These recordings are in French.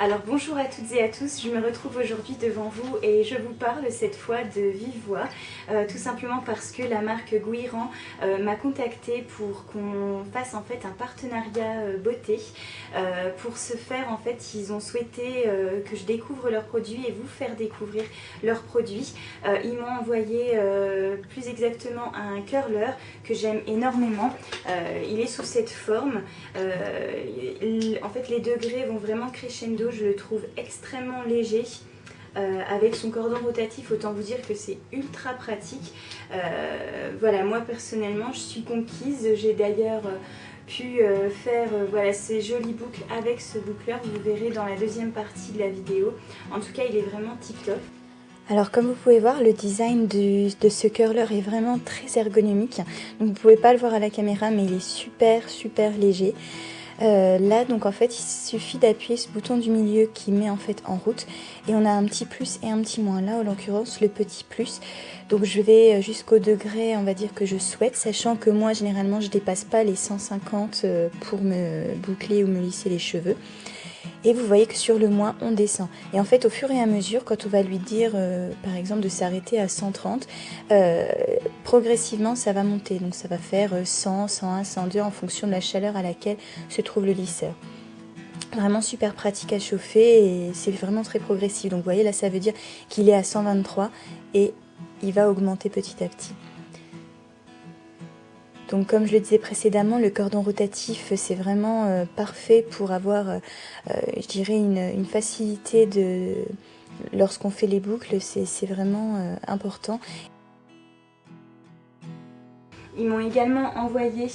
Alors bonjour à toutes et à tous, je me retrouve aujourd'hui devant vous et je vous parle cette fois de vive voix, tout simplement parce que la marque Guiran m'a contactée pour qu'on fasse en fait un partenariat beauté. Pour ce faire en fait ils ont souhaité que je découvre leurs produits et vous faire découvrir leurs produits. Ils m'ont envoyé plus exactement un curler que j'aime énormément. Il est sous cette forme, en fait les degrés vont vraiment crescendo. Je le trouve extrêmement léger. Avec son cordon rotatif, autant vous dire que c'est ultra pratique. Voilà, moi personnellement, je suis conquise. J'ai d'ailleurs pu faire voilà, ces jolies boucles avec ce boucleur. Vous verrez dans la deuxième partie de la vidéo. En tout cas, il est vraiment tip top. Alors comme vous pouvez voir, le design de ce curler est vraiment très ergonomique. Donc vous ne pouvez pas le voir à la caméra, mais il est super léger. Là donc en fait il suffit d'appuyer ce bouton du milieu qui met en fait en route et on a un petit plus et un petit moins. Là en l'occurrence le petit plus, donc je vais jusqu'au degré on va dire que je souhaite, sachant que moi généralement je dépasse pas les 150 pour me boucler ou me lisser les cheveux. Et vous voyez que sur le moins on descend, et en fait au fur et à mesure quand on va lui dire par exemple de s'arrêter à 130, progressivement ça va monter, donc ça va faire 100, 101, 102 en fonction de la chaleur à laquelle se trouve le lisseur. Vraiment super pratique à chauffer et c'est vraiment très progressif, donc vous voyez là ça veut dire qu'il est à 123 et il va augmenter petit à petit. Donc comme je le disais précédemment, le cordon rotatif c'est vraiment parfait pour avoir je dirais une facilité lorsqu'on fait les boucles, c'est vraiment important. Ils m'ont également envoyé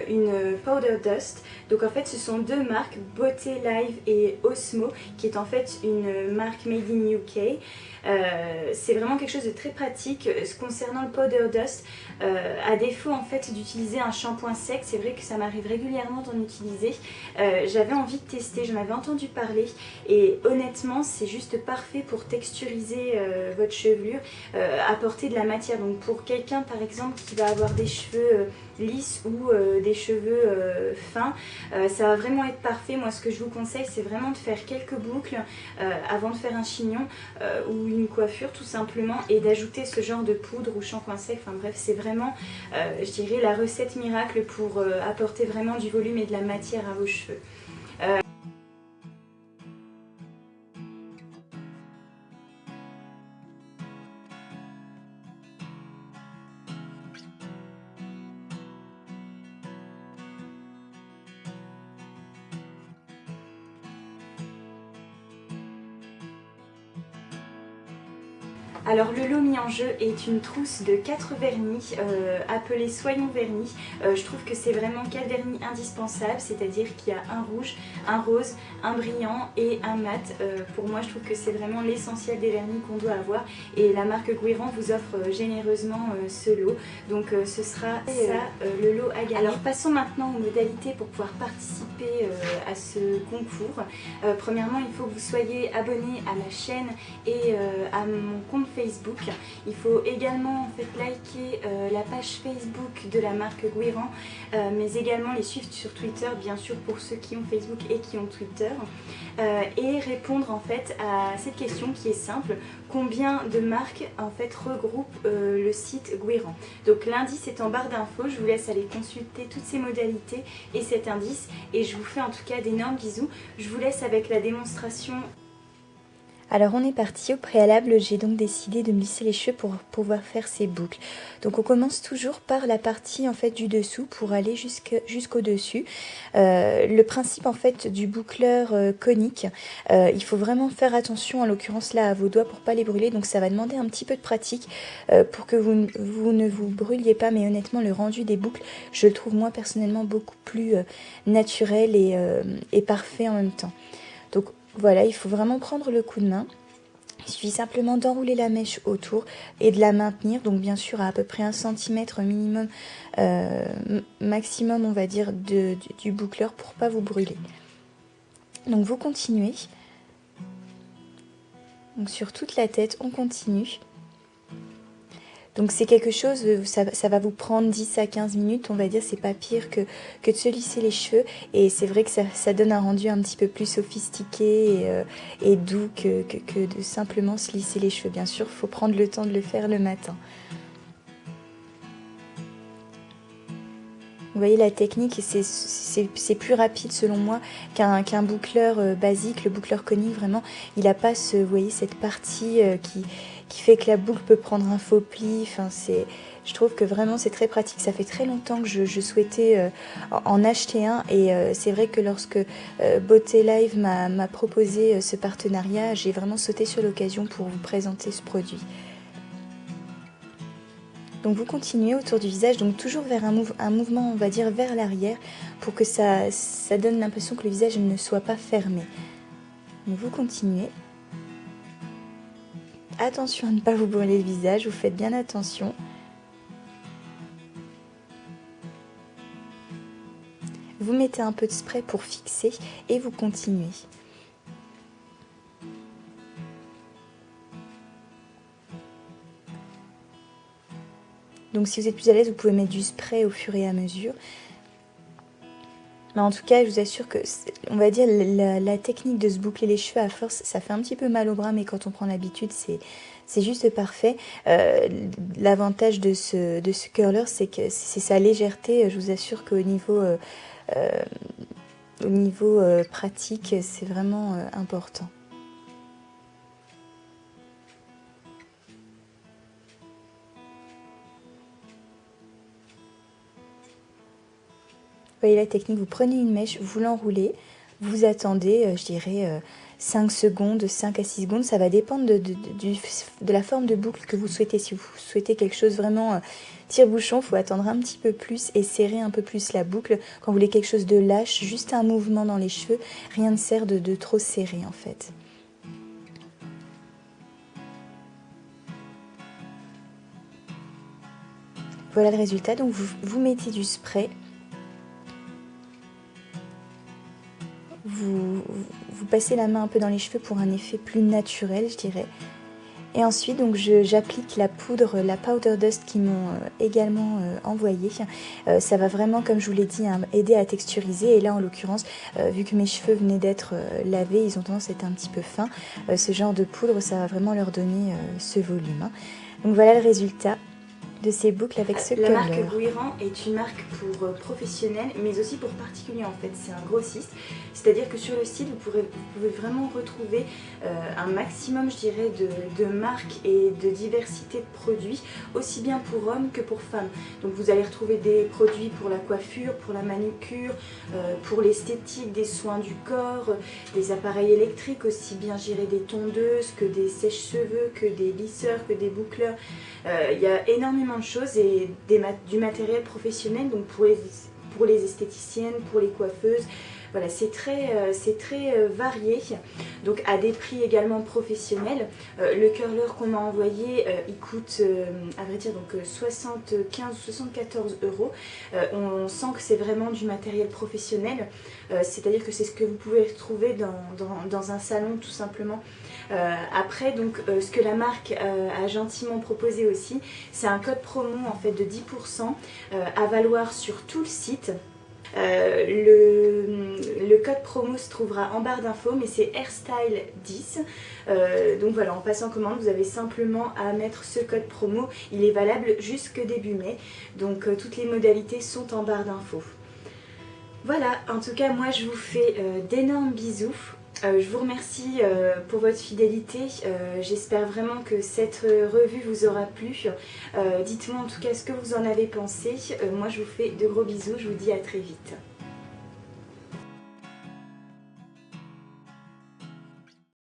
une powder dust. Donc en fait ce sont deux marques, Beauté Live et Osmo, qui est en fait une marque made in UK. C'est vraiment quelque chose de très pratique. Concernant le powder dust, à défaut en fait d'utiliser un shampoing sec, c'est vrai que ça m'arrive régulièrement d'en utiliser. J'avais envie de tester, j'en avais entendu parler et honnêtement c'est juste parfait pour texturiser votre chevelure, apporter de la matière. Donc pour quelqu'un par exemple qui va avoir des cheveux lisses ou des cheveux fins, ça va vraiment être parfait. Moi ce que je vous conseille c'est vraiment de faire quelques boucles avant de faire un chignon ou une coiffure tout simplement, et d'ajouter ce genre de poudre ou shampoing sec. Enfin bref, c'est vraiment je dirais la recette miracle pour apporter vraiment du volume et de la matière à vos cheveux. Alors le lot mis en jeu est une trousse de 4 vernis appelée Soyons Vernis. Je trouve que c'est vraiment 4 vernis indispensables, c'est-à-dire qu'il y a un rouge, un rose, un brillant et un mat. Pour moi je trouve que c'est vraiment l'essentiel des vernis qu'on doit avoir, et la marque Guiran vous offre généreusement ce lot. Donc ce sera ça le lot à gagner. Alors passons maintenant aux modalités pour pouvoir participer à ce concours. Premièrement il faut que vous soyez abonné à ma chaîne et à mon compte Facebook. Il faut également en fait liker la page Facebook de la marque Guiran, mais également les suivre sur Twitter, bien sûr pour ceux qui ont Facebook et qui ont Twitter, et répondre en fait à cette question qui est simple: combien de marques en fait regroupent le site Guiran. Donc l'indice est en barre d'infos, je vous laisse aller consulter toutes ces modalités et cet indice, et je vous fais en tout cas d'énormes bisous. Je vous laisse avec la démonstration. Alors on est parti. Au préalable j'ai donc décidé de me lisser les cheveux pour pouvoir faire ces boucles. Donc on commence toujours par la partie en fait du dessous pour aller jusqu'au dessus. Le principe en fait du boucleur conique, il faut vraiment faire attention en l'occurrence là à vos doigts pour pas les brûler, donc ça va demander un petit peu de pratique pour que vous ne vous brûliez pas, mais honnêtement le rendu des boucles je le trouve moi personnellement beaucoup plus naturel et parfait en même temps. Donc voilà, il faut vraiment prendre le coup de main. Il suffit simplement d'enrouler la mèche autour et de la maintenir, donc bien sûr à peu près 1 cm minimum, maximum on va dire du boucleur pour pas vous brûler. Donc vous continuez. Donc sur toute la tête on continue. Donc c'est quelque chose, ça va vous prendre 10 à 15 minutes, on va dire, c'est pas pire que de se lisser les cheveux. Et c'est vrai que ça donne un rendu un petit peu plus sophistiqué et doux que de simplement se lisser les cheveux. Bien sûr, il faut prendre le temps de le faire le matin. Vous voyez la technique, c'est plus rapide selon moi qu'un boucleur basique. Le boucleur conique, vraiment, il n'a pas vous voyez, cette partie qui fait que la boucle peut prendre un faux pli. Enfin, je trouve que vraiment c'est très pratique. Ça fait très longtemps que je souhaitais en acheter un et c'est vrai que lorsque Beauté Live m'a proposé ce partenariat, j'ai vraiment sauté sur l'occasion pour vous présenter ce produit. Donc vous continuez autour du visage, donc toujours vers un mouvement, on va dire, vers l'arrière, pour que ça donne l'impression que le visage ne soit pas fermé. Donc vous continuez. Attention à ne pas vous brûler le visage, vous faites bien attention. Vous mettez un peu de spray pour fixer et vous continuez. Donc si vous êtes plus à l'aise, vous pouvez mettre du spray au fur et à mesure. Mais en tout cas, je vous assure que, on va dire, la technique de se boucler les cheveux à force, ça fait un petit peu mal au bras, mais quand on prend l'habitude, c'est juste parfait. L'avantage de ce curler, c'est que c'est sa légèreté. Je vous assure qu'au niveau pratique, c'est vraiment important. Vous voyez la technique, vous prenez une mèche, vous l'enroulez, vous attendez, je dirais, 5 secondes, 5 à 6 secondes. Ça va dépendre de la forme de boucle que vous souhaitez. Si vous souhaitez quelque chose vraiment tire-bouchon, il faut attendre un petit peu plus et serrer un peu plus la boucle. Quand vous voulez quelque chose de lâche, juste un mouvement dans les cheveux, rien ne sert de trop serrer en fait. Voilà le résultat, donc vous mettez du spray. Vous passez la main un peu dans les cheveux pour un effet plus naturel, je dirais. Et ensuite, donc j'applique la poudre, la powder dust qu'ils m'ont également envoyée. Ça va vraiment, comme je vous l'ai dit, aider à texturiser. Et là, en l'occurrence, vu que mes cheveux venaient d'être lavés, ils ont tendance à être un petit peu fins. Ce genre de poudre, ça va vraiment leur donner ce volume. Donc voilà le résultat de ces boucles avec ce curler. La marque Guiran est une marque pour professionnels, mais aussi pour particuliers en fait. C'est un grossiste, c'est-à-dire que sur le site, vous pouvez vraiment retrouver un maximum, je dirais, de marques et de diversité de produits, aussi bien pour hommes que pour femmes. Donc vous allez retrouver des produits pour la coiffure, pour la manucure, pour l'esthétique, des soins du corps, des appareils électriques, aussi bien, je dirais, des tondeuses, que des sèche-cheveux, que des lisseurs, que des boucleurs. Il y a énormément de choses et du matériel professionnel, donc pour les esthéticiennes, pour les coiffeuses. Voilà, c'est très varié, donc à des prix également professionnels. Le curler qu'on m'a envoyé, il coûte, à vrai dire, donc 75 ou 74 euros. On sent que c'est vraiment du matériel professionnel, c'est-à-dire que c'est ce que vous pouvez retrouver dans un salon tout simplement. Après, donc, ce que la marque a gentiment proposé aussi, c'est un code promo en fait de 10% à valoir sur tout le site. Le code promo se trouvera en barre d'infos, mais c'est Hairstyle 10. Donc voilà, en passant commande, vous avez simplement à mettre ce code promo. Il est valable jusque début mai. Donc toutes les modalités sont en barre d'infos. Voilà, en tout cas, moi je vous fais d'énormes bisous. Je vous remercie pour votre fidélité, j'espère vraiment que cette revue vous aura plu. Dites-moi en tout cas ce que vous en avez pensé. Moi je vous fais de gros bisous, je vous dis à très vite.